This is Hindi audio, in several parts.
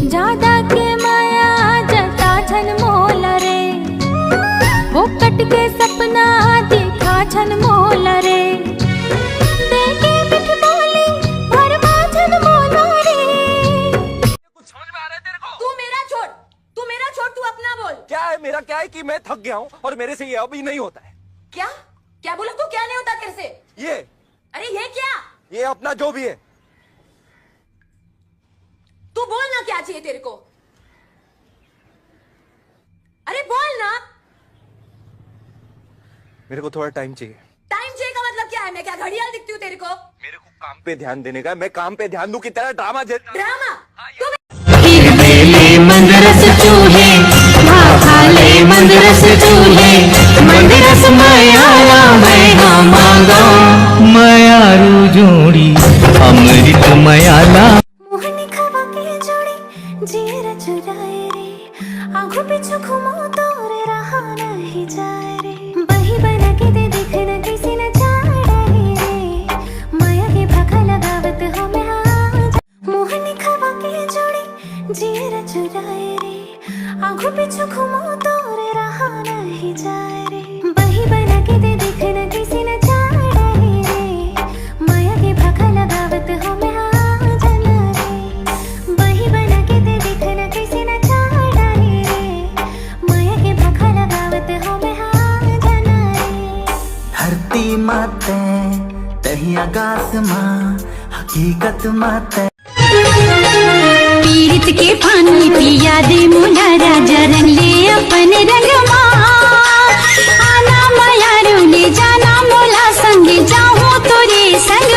ज्यादा के माया जता छन मोल रे, वो कट के सपना देखा छन मोल रे, देखे मिठ बोली भरमा छन मोल रे। कुछ समझ में आ रहा है तेरे को? तू मेरा छोड़, तू अपना बोल। क्या है मेरा? क्या है कि मैं थक गया हूँ और मेरे से ये अभी नहीं होता है। क्या क्या बोला तू? क्या नहीं होता तेरे से? ये अरे ये क्या? ये अपना जो भी है। तू बोल ना, क्या चाहिए तेरे को? अरे बोल ना। मेरे को थोड़ा टाइम चाहिए। टाइम चाहिए का मतलब क्या है? मैं क्या घड़ियाल दिखती हूँ तेरे को? मेरे को काम पे ध्यान देने का, मैं काम पे ध्यान दूं की तरह ड्रामा ड्रामा? मंदरस चूहे खाले मंदरस चूहे मंदरस मायाला मैं मांगा मायारू जोड़ी अमृत मायाला मोहनी खवा के जोड़ी जीरा चुराए रे, आंखों पीछे घुमो तो रे रहा नहीं जाए रे, बही बना के दे देखना किसी न जाए रे, माया के भाखा लगावत हो मैं आज। मोहनी खवा के जोड़ी जीरा चुराए रे, आंखों पीछे घुमो तो रे रहा नहीं जाए रे, बही बना के दे देखना किसी न जाए रे, माया के भाखा लगावत हो मैं आज ना रे, बही बना के दे देखना किसी न जाए रे, माया के भाखा लगावत हो मैं आज ना रे। धरती माते तही आकाश माँ हकीकत माते पीड़ित के पानी पिया दे मोला राजा रंग ले अपन रंग आना माया ले जाना मोला संग जाऊं तोरे संग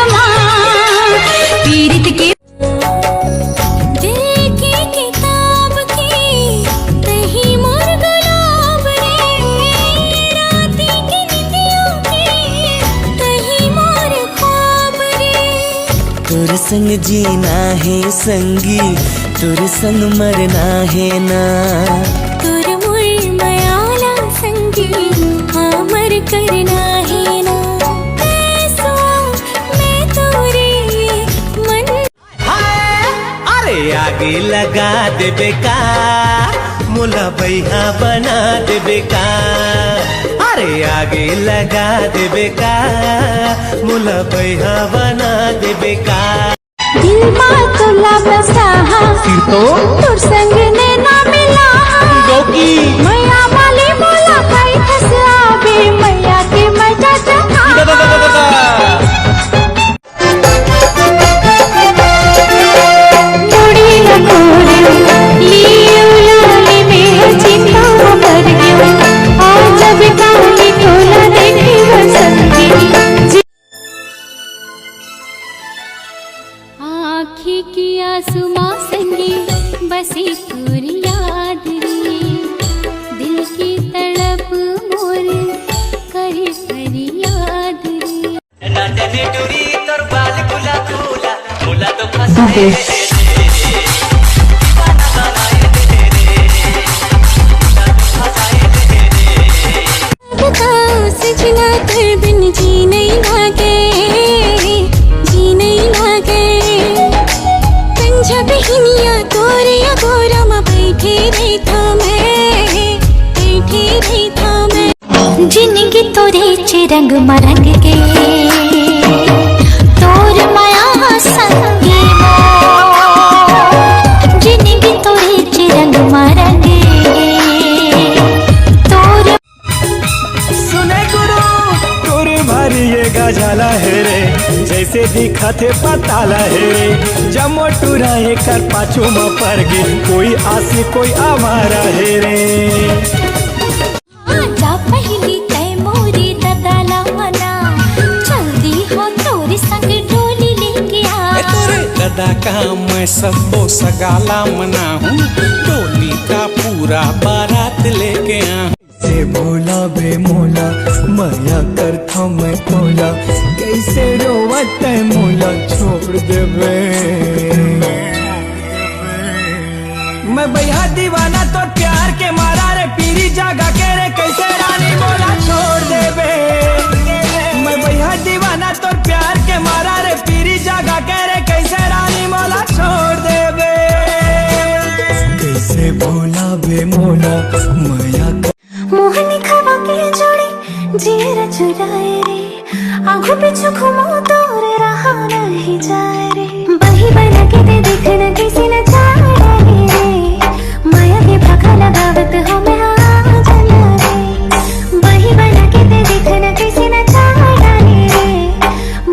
पीड़ित के देखी किताब की तही मोर गुलाब रे, राती की निंदियों की तही मोर ख्वाब रे। तोर संग जीना है संगी तोर संग मरना है ना, तोर मोर मायाला संगी हमर करना है ना, ऐसो मैं तोरे मन। अरे आगे लगा देबे का मोला बैहा बना देबे का, अरे आगे लगा देबे का मोला बैहा बना देबे का। दिल में तुला बसा तोर संग ने ना मिला मैया वाली बोला भाई फंस आवे मैया के मजा चखा। मुड़ी लगोरे लिए उलाले में चिंता कर गयो, आज जब काली तोला देखी बसंती आँखी की आसमां संगे बसी तोर याद रे, दिल की तड़प मोर करे फरियाद रे। ना जाने डोरी तोर बाल गुला गुला मोला तो फसाए सजना कर बिन जी नहीं लागे, जी नहीं लागे, कंझा बहनिया तोरिया गोरा में बैठी रही था मैं, बैठी रही था मैं। जिंदगी तोरे चे रंग मरंग के तोर माया संगे वो, जिंदगी तोरे चे रंग मरंगे तोर। सुने गुरु तोर भारी ये गजाला है रे, जैसे दिखा थे पताला है रे, जमो टुराए कर पाछू में पर गे कोई आसी कोई आवारा है रे। जा पहली तय मोरी ददाला मना, जल्दी हो तोरी संग डोली लेके आ। तोरे दादा का मैं सबो सगाला मना हूँ, डोली का पूरा बारात लेके आ। से बोला बे मोला माया कर था मैं बोला, कैसे रोवत है मोला छोड़ देवे। मैं भैया दीवाना तो प्यार के मारा रे, पीरी जागा के रे कैसे रानी मोला छोड़ देवे। मैं भैया दीवाना तो प्यार के मारा रे, पीरी जागा के रे कैसे रानी मोला छोड़ देवे। ले मोला माया मोहनी खवा के जोड़ी जीरा चुराए रे आंखों पीछू घूमो तो रे रहा नहीं जाए रे बही बना के दे देखना किसी न चाहे रे माया के भागा लगावत हो मैं हाँ जाना रे बही बना के दे देखना किसी न चाहे रे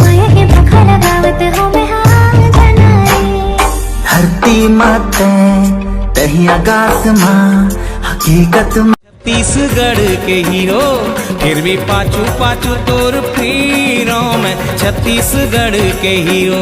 माया के भागा लगावत हो मैं हाँ जाना रे धरती माते तही आकाश माँ हकीकत में छत्तीसगढ़ के हीरो फिर भी पाछू पाछू तोर फिरो मैं छत्तीसगढ़ के हीरो